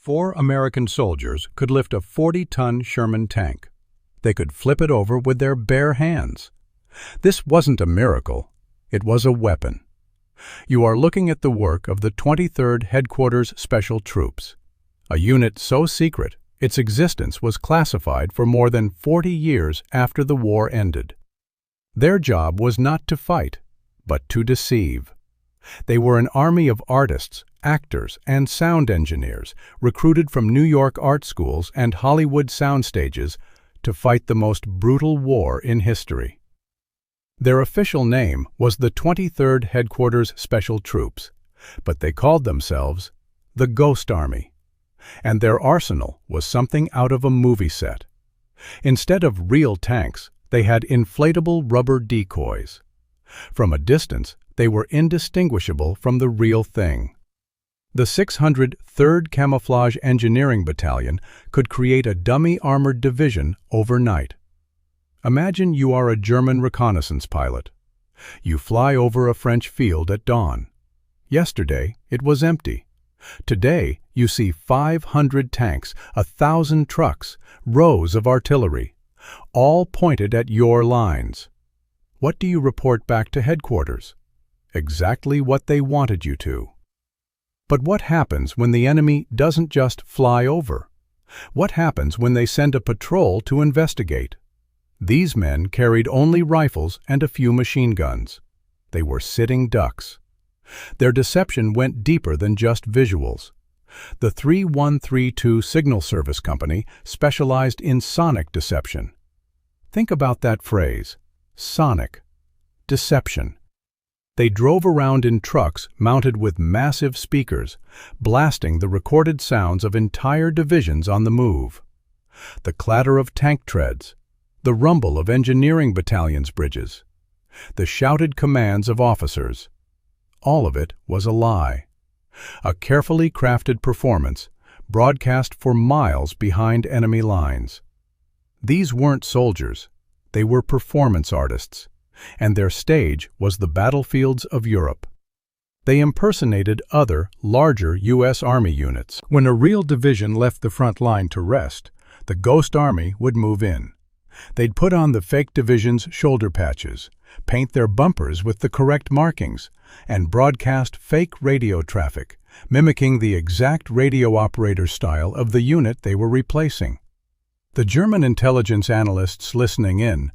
4 American soldiers could lift a 40-ton Sherman tank. They could flip it over with their bare hands. This wasn't a miracle, it was a weapon. You are looking at the work of the 23rd Headquarters Special Troops, a unit so secret its existence was classified for more than 40 years after the war ended. Their job was not to fight, but to deceive. They were an army of artists, actors, and sound engineers recruited from New York art schools and Hollywood sound stages to fight the most brutal war in history. Their official name was the 23rd Headquarters Special Troops, but they called themselves the Ghost Army. And their arsenal was something out of a movie set. Instead of real tanks, they had inflatable rubber decoys. From a distance, they were indistinguishable from the real thing. The 603rd Camouflage Engineering Battalion could create a dummy armored division overnight. Imagine you are a German reconnaissance pilot. You fly over a French field at dawn. Yesterday, it was empty. Today, you see 500 tanks, 1,000 trucks, rows of artillery, all pointed at your lines. What do you report back to headquarters? Exactly what they wanted you to. But what happens when the enemy doesn't just fly over? What happens when they send a patrol to investigate? These men carried only rifles and a few machine guns. They were sitting ducks. Their deception went deeper than just visuals. The 3132 Signal Service Company specialized in sonic deception. Think about that phrase, sonic, deception. They drove around in trucks mounted with massive speakers, blasting the recorded sounds of entire divisions on the move. The clatter of tank treads, the rumble of engineering battalions' bridges, the shouted commands of officers. All of it was a lie. A carefully crafted performance, broadcast for miles behind enemy lines. These weren't soldiers, they were performance artists, and their stage was the battlefields of Europe. They impersonated other, larger U.S. Army units. When a real division left the front line to rest, the Ghost Army would move in. They'd put on the fake division's shoulder patches, paint their bumpers with the correct markings, and broadcast fake radio traffic, mimicking the exact radio operator style of the unit they were replacing. The German intelligence analysts listening in,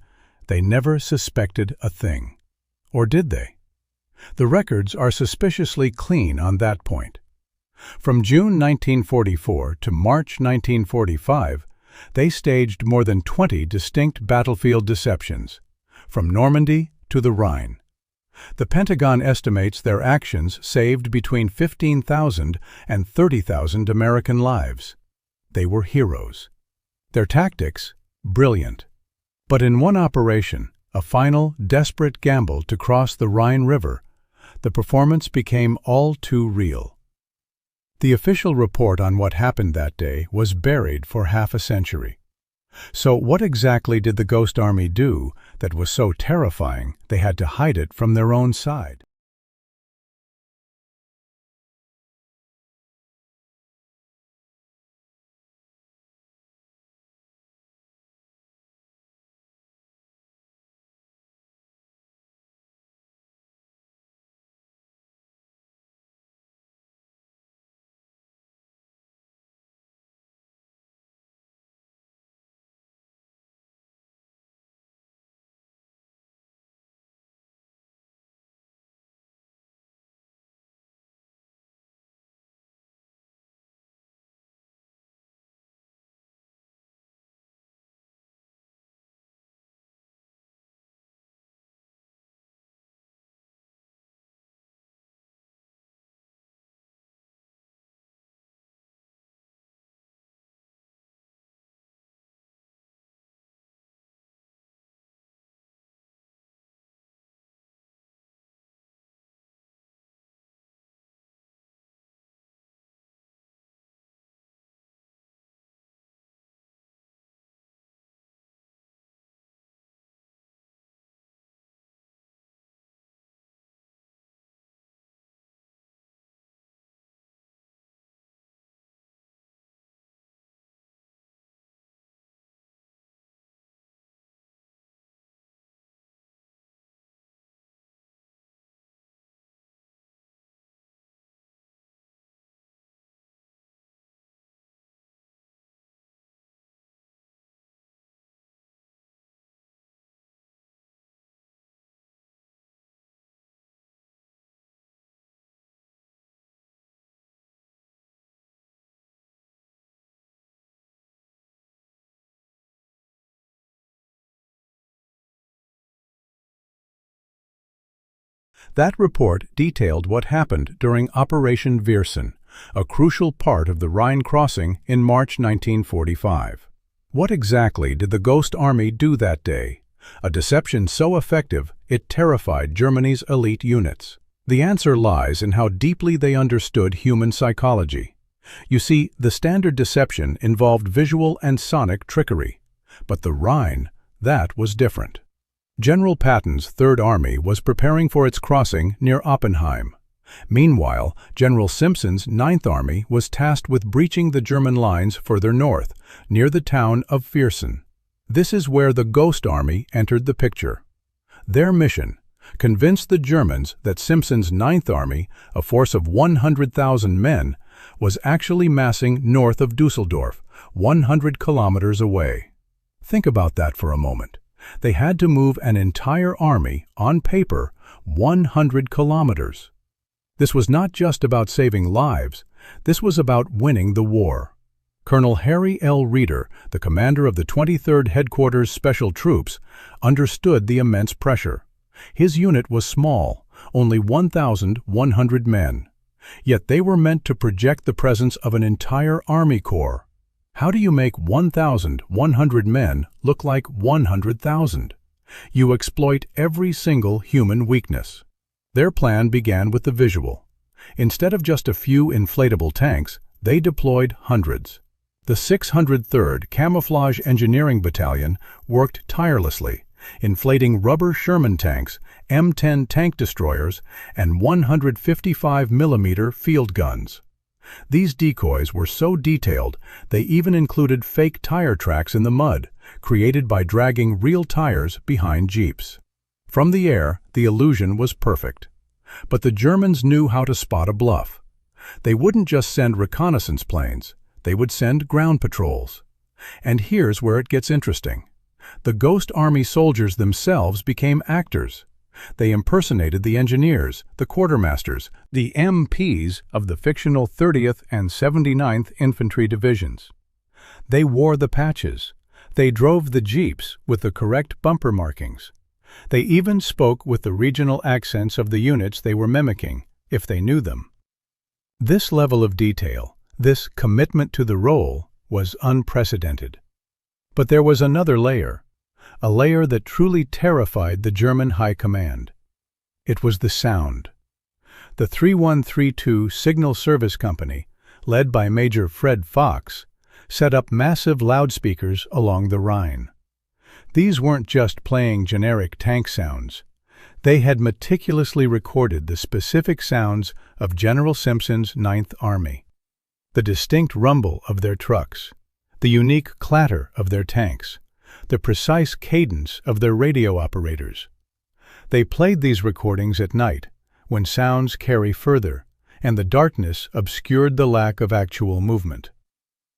they never suspected a thing. Or did they? The records are suspiciously clean on that point. From June 1944 to March 1945, they staged more than 20 distinct battlefield deceptions, from Normandy to the Rhine. The Pentagon estimates their actions saved between 15,000 and 30,000 American lives. They were heroes. Their tactics, brilliant. But in one operation, a final, desperate gamble to cross the Rhine River, the performance became all too real. The official report on what happened that day was buried for half a century. So what exactly did the Ghost Army do that was so terrifying they had to hide it from their own side? That report detailed what happened during Operation Viersen, a crucial part of the Rhine crossing in March 1945. What exactly did the Ghost Army do that day? A deception so effective it terrified Germany's elite units. The answer lies in how deeply they understood human psychology. You see, the standard deception involved visual and sonic trickery. But the Rhine, that was different. General Patton's Third Army was preparing for its crossing near Oppenheim. Meanwhile, General Simpson's Ninth Army was tasked with breaching the German lines further north, near the town of Viersen. This is where the Ghost Army entered the picture. Their mission: convince the Germans that Simpson's Ninth Army, a force of 100,000 men, was actually massing north of Dusseldorf, 100 kilometers away. Think about that for a moment. They had to move an entire army, on paper, 100 kilometers. This was not just about saving lives, this was about winning the war. Colonel Harry L. Reeder, the commander of the 23rd Headquarters Special Troops, understood the immense pressure. His unit was small, only 1,100 men. Yet they were meant to project the presence of an entire Army Corps. How do you make 1,100 men look like 100,000? You exploit every single human weakness. Their plan began with the visual. Instead of just a few inflatable tanks, they deployed hundreds. The 603rd Camouflage Engineering Battalion worked tirelessly, inflating rubber Sherman tanks, M10 tank destroyers, and 155mm field guns. These decoys were so detailed, they even included fake tire tracks in the mud, created by dragging real tires behind jeeps. From the air, the illusion was perfect. But the Germans knew how to spot a bluff. They wouldn't just send reconnaissance planes, they would send ground patrols. And here's where it gets interesting. The Ghost Army soldiers themselves became actors. They impersonated the engineers, the quartermasters, the MPs of the fictional 30th and 79th Infantry Divisions. They wore the patches. They drove the jeeps with the correct bumper markings. They even spoke with the regional accents of the units they were mimicking, if they knew them. This level of detail, this commitment to the role, was unprecedented. But there was another layer, a layer that truly terrified the German High Command. It was the sound. The 3132 Signal Service Company, led by Major Fred Fox, set up massive loudspeakers along the Rhine. These weren't just playing generic tank sounds. They had meticulously recorded the specific sounds of General Simpson's Ninth Army. The distinct rumble of their trucks, the unique clatter of their tanks, the precise cadence of their radio operators. They played these recordings at night, when sounds carry further, and the darkness obscured the lack of actual movement.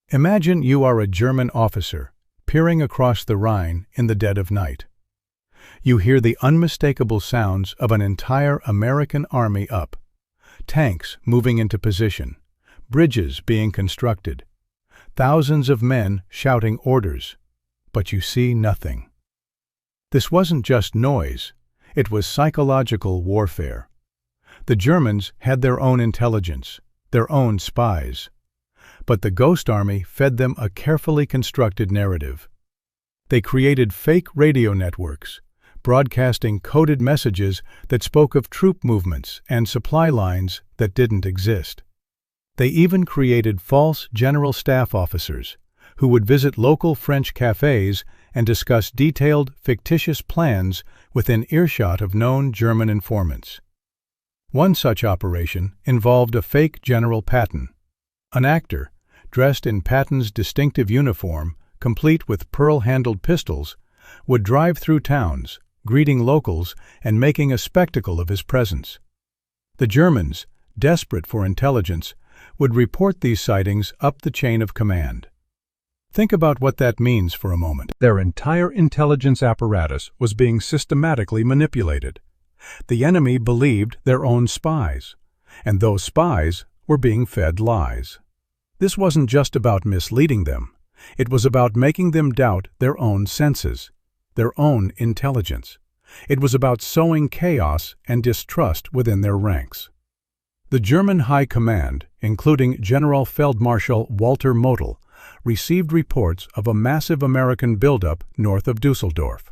Imagine you are a German officer, peering across the Rhine in the dead of night. You hear the unmistakable sounds of an entire American army up, tanks moving into position, bridges being constructed, thousands of men shouting orders, but you see nothing. This wasn't just noise, it was psychological warfare. The Germans had their own intelligence, their own spies. But the Ghost Army fed them a carefully constructed narrative. They created fake radio networks, broadcasting coded messages that spoke of troop movements and supply lines that didn't exist. They even created false general staff officers who would visit local French cafes and discuss detailed, fictitious plans within earshot of known German informants. One such operation involved a fake General Patton, an actor dressed in Patton's distinctive uniform, complete with pearl-handled pistols, would drive through towns, greeting locals and making a spectacle of his presence. The Germans, desperate for intelligence, would report these sightings up the chain of command. Think about what that means for a moment. Their entire intelligence apparatus was being systematically manipulated. The enemy believed their own spies, and those spies were being fed lies. This wasn't just about misleading them. It was about making them doubt their own senses, their own intelligence. It was about sowing chaos and distrust within their ranks. The German High Command, including General Feldmarschall Walter Model, received reports of a massive American buildup north of Dusseldorf.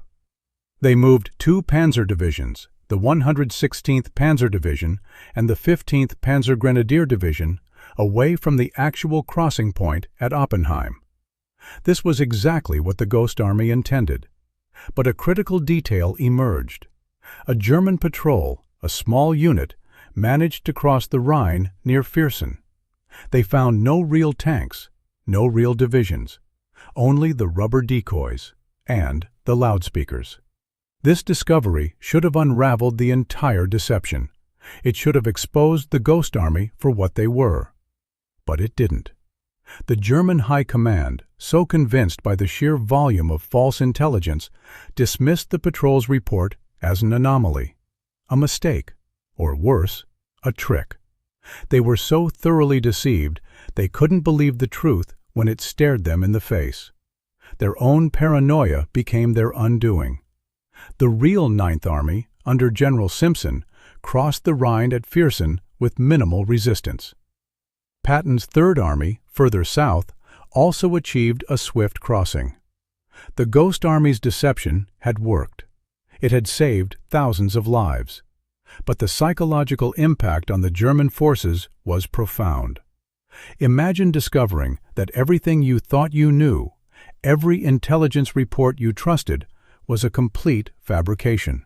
They moved 2 panzer divisions, the 116th Panzer Division and the 15th Panzer Grenadier Division, away from the actual crossing point at Oppenheim. This was exactly what the Ghost Army intended. But a critical detail emerged. A German patrol, a small unit, managed to cross the Rhine near Viersen. They found no real tanks, no real divisions, only the rubber decoys and the loudspeakers. This discovery should have unraveled the entire deception. It should have exposed the Ghost Army for what they were. But it didn't. The German High Command, so convinced by the sheer volume of false intelligence, dismissed the patrol's report as an anomaly, a mistake, or worse, a trick. They were so thoroughly deceived they couldn't believe the truth when it stared them in the face. Their own paranoia became their undoing. The real Ninth Army, under General Simpson, crossed the Rhine at Viersen with minimal resistance. Patton's Third Army, further south, also achieved a swift crossing. The Ghost Army's deception had worked. It had saved thousands of lives. But the psychological impact on the German forces was profound. Imagine discovering that everything you thought you knew, every intelligence report you trusted, was a complete fabrication.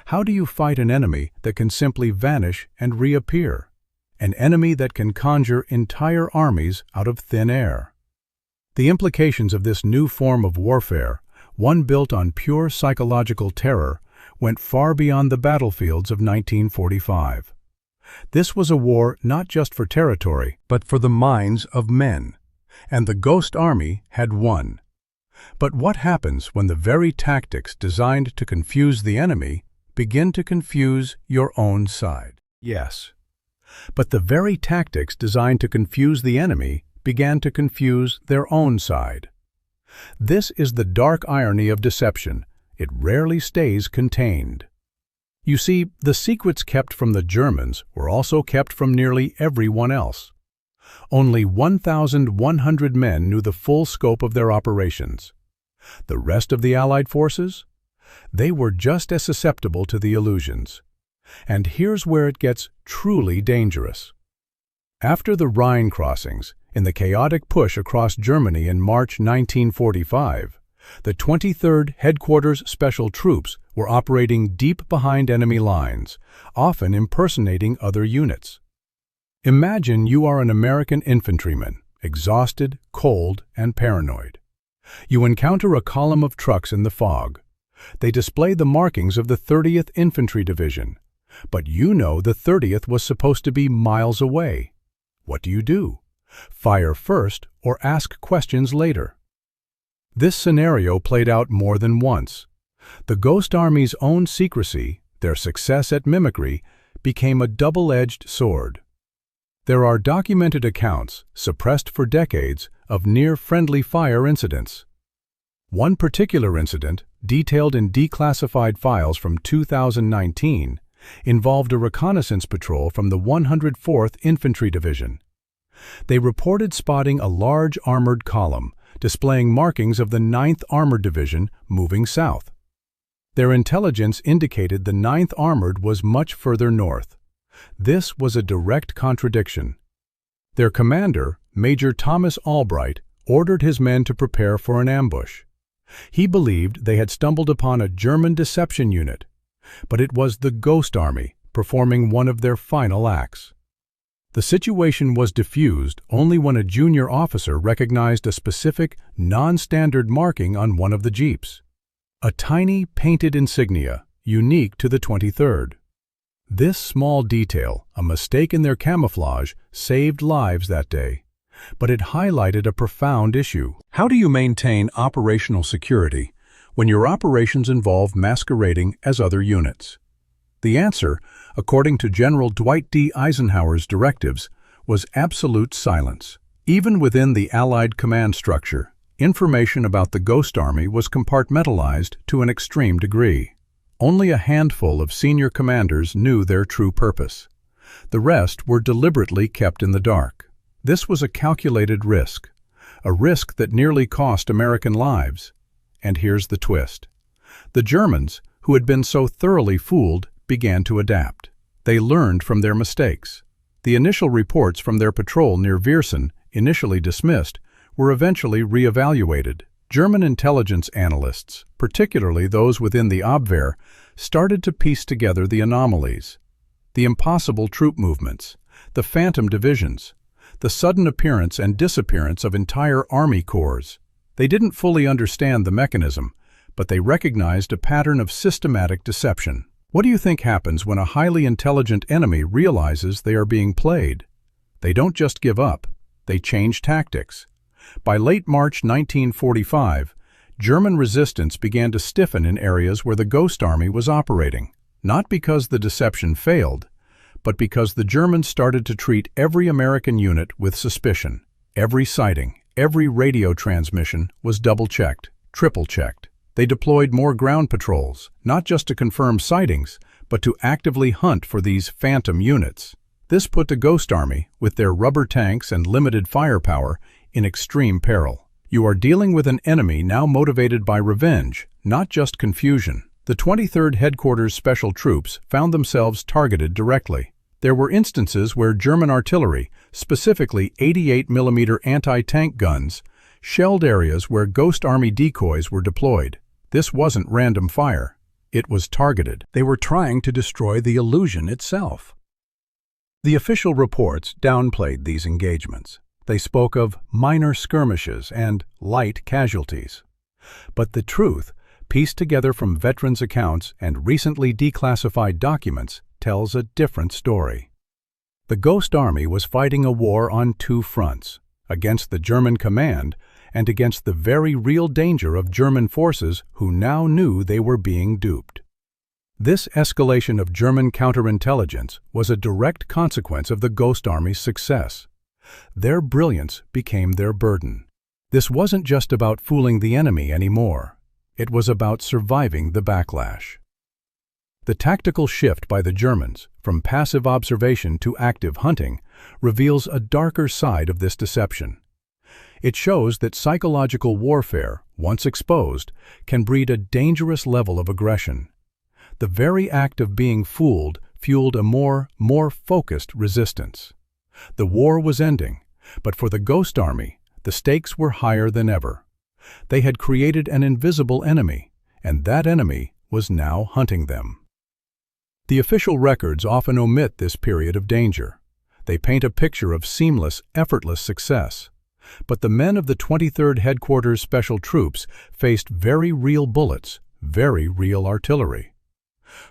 How do you fight an enemy that can simply vanish and reappear? An enemy that can conjure entire armies out of thin air? The implications of this new form of warfare, one built on pure psychological terror, went far beyond the battlefields of 1945. This was a war not just for territory, but for the minds of men. And the Ghost Army had won. But what happens when the very tactics designed to confuse the enemy begin to confuse your own side? Yes. But the very tactics designed to confuse the enemy began to confuse their own side. This is the dark irony of deception. It rarely stays contained. You see, the secrets kept from the Germans were also kept from nearly everyone else. Only 1,100 men knew the full scope of their operations. The rest of the Allied forces? They were just as susceptible to the illusions. And here's where it gets truly dangerous. After the Rhine crossings, in the chaotic push across Germany in March 1945, the 23rd Headquarters Special Troops were operating deep behind enemy lines, often impersonating other units. Imagine you are an American infantryman, exhausted, cold, and paranoid. You encounter a column of trucks in the fog. They display the markings of the 30th Infantry Division, but you know the 30th was supposed to be miles away. What do? Fire first or ask questions later? This scenario played out more than once. The Ghost Army's own secrecy, their success at mimicry, became a double-edged sword. There are documented accounts, suppressed for decades, of near-friendly fire incidents. One particular incident, detailed in declassified files from 2019, involved a reconnaissance patrol from the 104th Infantry Division. They reported spotting a large armored column, displaying markings of the 9th Armored Division moving south. Their intelligence indicated the 9th Armored was much further north. This was a direct contradiction. Their commander, Major Thomas Albright, ordered his men to prepare for an ambush. He believed they had stumbled upon a German deception unit, but it was the Ghost Army performing one of their final acts. The situation was diffused only when a junior officer recognized a specific, non-standard marking on one of the jeeps. A tiny painted insignia, unique to the 23rd. This small detail, a mistake in their camouflage, saved lives that day. But it highlighted a profound issue. How do you maintain operational security when your operations involve masquerading as other units? The answer, according to General Dwight D. Eisenhower's directives, was absolute silence. Even within the Allied command structure, information about the Ghost Army was compartmentalized to an extreme degree. Only a handful of senior commanders knew their true purpose. The rest were deliberately kept in the dark. This was a calculated risk, a risk that nearly cost American lives. And here's the twist. The Germans, who had been so thoroughly fooled, began to adapt. They learned from their mistakes. The initial reports from their patrol near Viersen, initially dismissed, were eventually re-evaluated. German intelligence analysts, particularly those within the Abwehr, started to piece together the anomalies. The impossible troop movements, the phantom divisions, the sudden appearance and disappearance of entire army corps. They didn't fully understand the mechanism, but they recognized a pattern of systematic deception. What do you think happens when a highly intelligent enemy realizes they are being played? They don't just give up, they change tactics. By late March 1945, German resistance began to stiffen in areas where the Ghost Army was operating, not because the deception failed, but because the Germans started to treat every American unit with suspicion. Every sighting, every radio transmission was double-checked, triple-checked. They deployed more ground patrols, not just to confirm sightings, but to actively hunt for these phantom units. This put the Ghost Army, with their rubber tanks and limited firepower, in extreme peril. You are dealing with an enemy now motivated by revenge, not just confusion. The 23rd Headquarters Special Troops found themselves targeted directly. There were instances where German artillery, specifically 88mm anti-tank guns, shelled areas where Ghost Army decoys were deployed. This wasn't random fire. It was targeted. They were trying to destroy the illusion itself. The official reports downplayed these engagements. They spoke of minor skirmishes and light casualties. But the truth, pieced together from veterans' accounts and recently declassified documents, tells a different story. The Ghost Army was fighting a war on two fronts, against the German command and against the very real danger of German forces who now knew they were being duped. This escalation of German counterintelligence was a direct consequence of the Ghost Army's success. Their brilliance became their burden. This wasn't just about fooling the enemy anymore. It was about surviving the backlash. The tactical shift by the Germans, from passive observation to active hunting, reveals a darker side of this deception. It shows that psychological warfare, once exposed, can breed a dangerous level of aggression. The very act of being fooled fueled a more focused resistance. The war was ending, but for the Ghost Army, the stakes were higher than ever. They had created an invisible enemy, and that enemy was now hunting them. The official records often omit this period of danger. They paint a picture of seamless, effortless success. But the men of the 23rd Headquarters Special Troops faced very real bullets, very real artillery.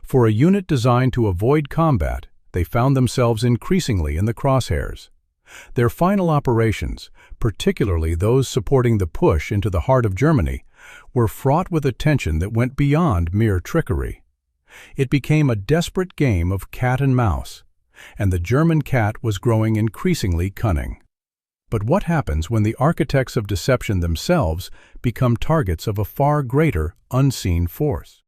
For a unit designed to avoid combat, they found themselves increasingly in the crosshairs. Their final operations, particularly those supporting the push into the heart of Germany, were fraught with a tension that went beyond mere trickery. It became a desperate game of cat and mouse, and the German cat was growing increasingly cunning. But what happens when the architects of deception themselves become targets of a far greater, unseen force?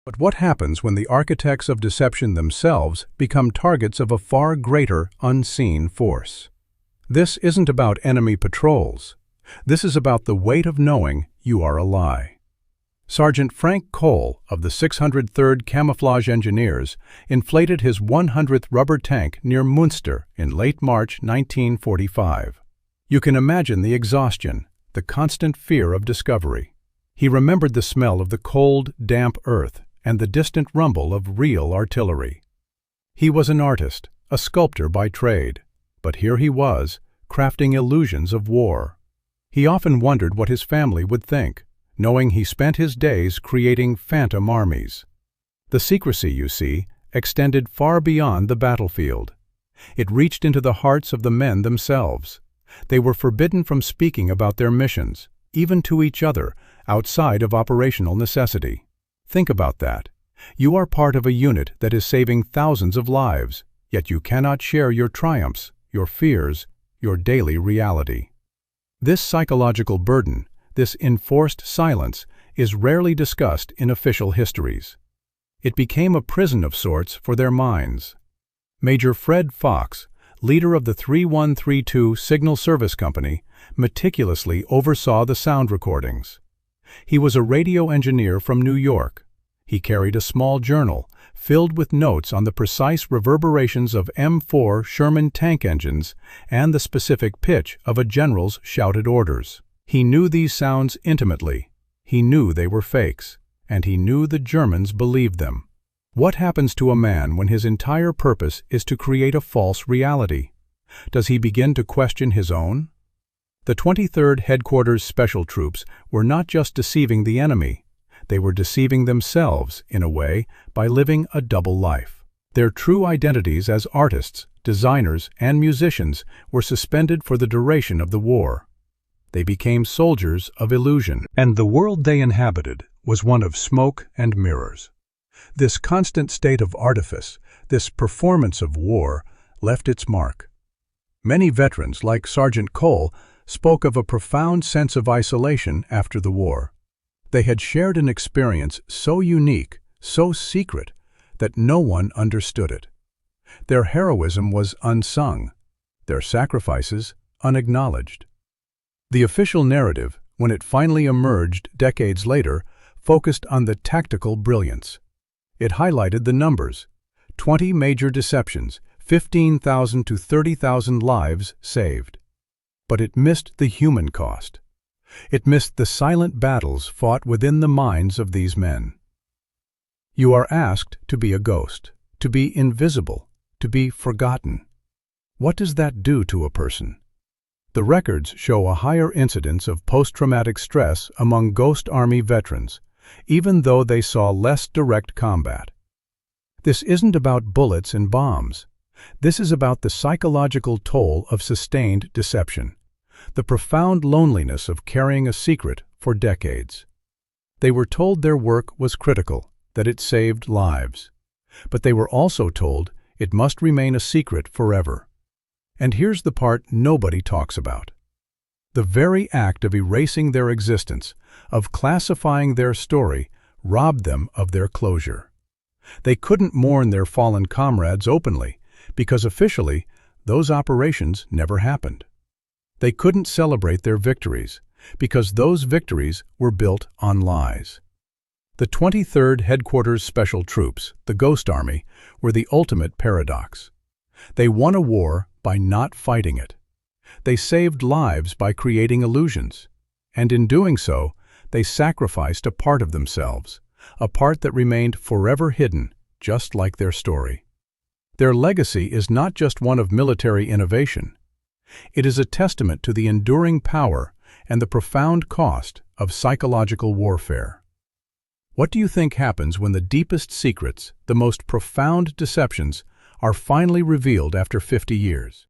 But what happens when the architects of deception themselves become targets of a far greater, unseen force? This isn't about enemy patrols. This is about the weight of knowing you are a lie. Sergeant Frank Cole of the 603rd Camouflage Engineers inflated his 100th rubber tank near Münster in late March 1945. You can imagine the exhaustion, the constant fear of discovery. He remembered the smell of the cold, damp earth and the distant rumble of real artillery. He was an artist, a sculptor by trade, but here he was, crafting illusions of war. He often wondered what his family would think, knowing he spent his days creating phantom armies. The secrecy, you see, extended far beyond the battlefield. It reached into the hearts of the men themselves. They were forbidden from speaking about their missions, even to each other, outside of operational necessity. Think about that. You are part of a unit that is saving thousands of lives, yet you cannot share your triumphs, your fears, your daily reality. This psychological burden, this enforced silence, is rarely discussed in official histories. It became a prison of sorts for their minds. Major Fred Fox, leader of the 3132 Signal Service Company, meticulously oversaw the sound recordings. He was a radio engineer from New York. He carried a small journal filled with notes on the precise reverberations of M4 Sherman tank engines and the specific pitch of a general's shouted orders. He knew these sounds intimately. He knew they were fakes, and he knew the Germans believed them. What happens to a man when his entire purpose is to create a false reality? Does he begin to question his own? The 23rd Headquarters Special Troops were not just deceiving the enemy. They were deceiving themselves, in a way, by living a double life. Their true identities as artists, designers, and musicians were suspended for the duration of the war. They became soldiers of illusion, and the world they inhabited was one of smoke and mirrors. This constant state of artifice, this performance of war, left its mark. Many veterans, like Sergeant Cole, spoke of a profound sense of isolation after the war. They had shared an experience so unique, so secret, that no one understood it. Their heroism was unsung, their sacrifices unacknowledged. The official narrative, when it finally emerged decades later, focused on the tactical brilliance. It highlighted the numbers: 20 major deceptions, 15,000 to 30,000 lives saved. But it missed the human cost. It missed the silent battles fought within the minds of these men. You are asked to be a ghost, to be invisible, to be forgotten. What does that do to a person? The records show a higher incidence of post-traumatic stress among Ghost Army veterans, even though they saw less direct combat. This isn't about bullets and bombs. This is about the psychological toll of sustained deception, the profound loneliness of carrying a secret for decades. They were told their work was critical, that it saved lives. But they were also told it must remain a secret forever. And here's the part nobody talks about. The very act of erasing their existence, of classifying their story, robbed them of their closure. They couldn't mourn their fallen comrades openly, because officially, those operations never happened. They couldn't celebrate their victories, because those victories were built on lies. The 23rd Headquarters Special Troops, the Ghost Army, were the ultimate paradox. They won a war by not fighting it. They saved lives by creating illusions. And in doing so, they sacrificed a part of themselves, a part that remained forever hidden, just like their story. Their legacy is not just one of military innovation. It is a testament to the enduring power and the profound cost of psychological warfare. What do you think happens when the deepest secrets, the most profound deceptions, are finally revealed after 50 years?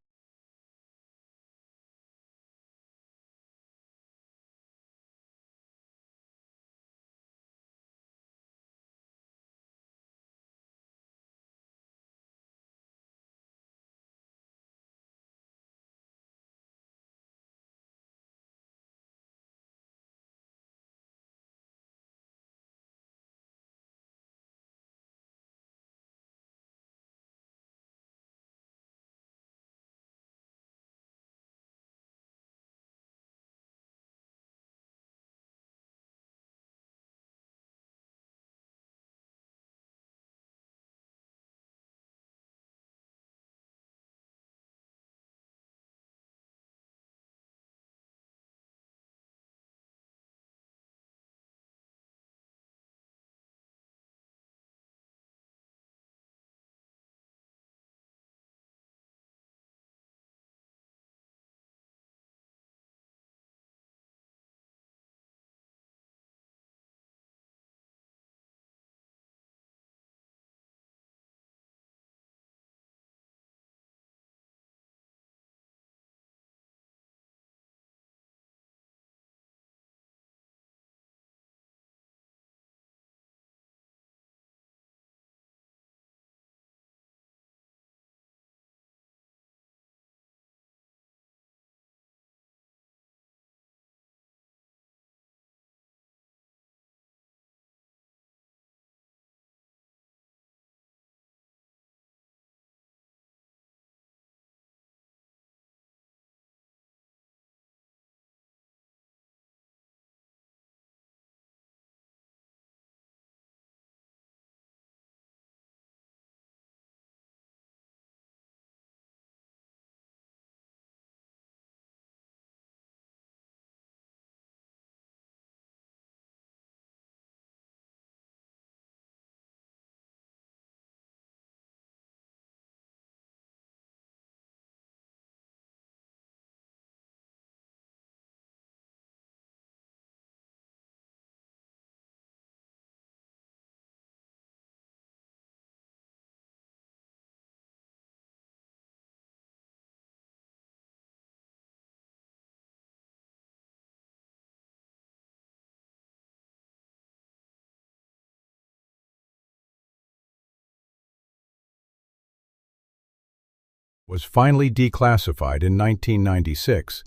was finally declassified in 1996,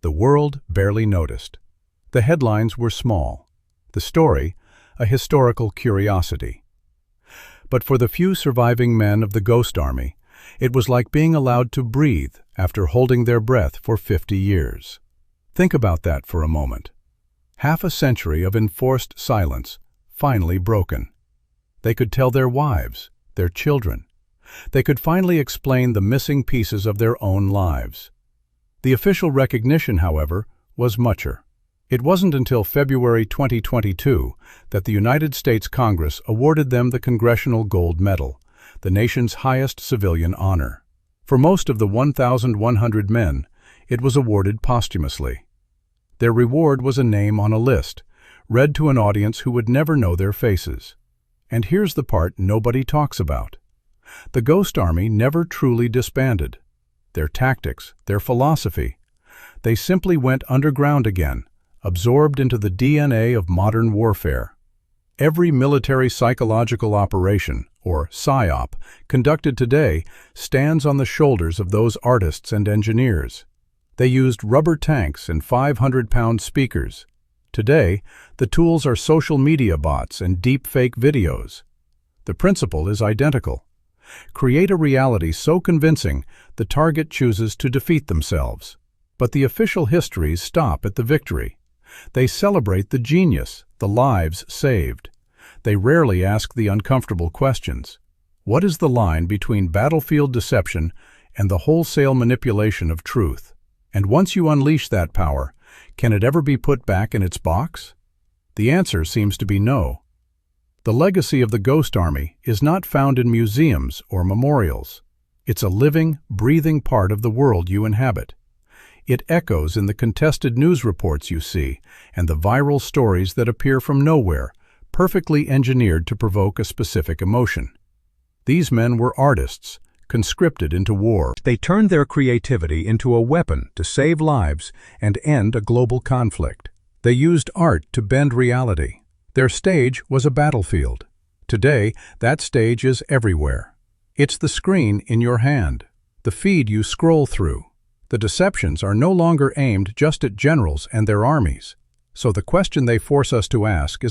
the world barely noticed. The headlines were small. The story, a historical curiosity. But for the few surviving men of the Ghost Army, it was like being allowed to breathe after holding their breath for 50 years. Think about that for a moment. Half a century of enforced silence, finally broken. They could tell their wives, their children. They could finally explain the missing pieces of their own lives. The official recognition, however, was mucher. It wasn't until February 2022 that the United States Congress awarded them the Congressional Gold Medal, the nation's highest civilian honor. For most of the 1,100 men, it was awarded posthumously. Their reward was a name on a list, read to an audience who would never know their faces. And here's the part nobody talks about. The Ghost Army never truly disbanded. Their tactics, their philosophy, they simply went underground again, absorbed into the DNA of modern warfare. Every military psychological operation, or PSYOP, conducted today stands on the shoulders of those artists and engineers. They used rubber tanks and 500-pound speakers. Today, the tools are social media bots and deep-fake videos. The principle is identical. Create a reality so convincing the target chooses to defeat themselves. But the official histories stop at the victory. They celebrate the genius, the lives saved. They rarely ask the uncomfortable questions. What is the line between battlefield deception and the wholesale manipulation of truth? And once you unleash that power, can it ever be put back in its box? The answer seems to be no. The legacy of the Ghost Army is not found in museums or memorials. It's a living, breathing part of the world you inhabit. It echoes in the contested news reports you see and the viral stories that appear from nowhere, perfectly engineered to provoke a specific emotion. These men were artists, conscripted into war. They turned their creativity into a weapon to save lives and end a global conflict. They used art to bend reality. Their stage was a battlefield. Today, that stage is everywhere. It's the screen in your hand, the feed you scroll through. The deceptions are no longer aimed just at generals and their armies. So the question they force us to ask is,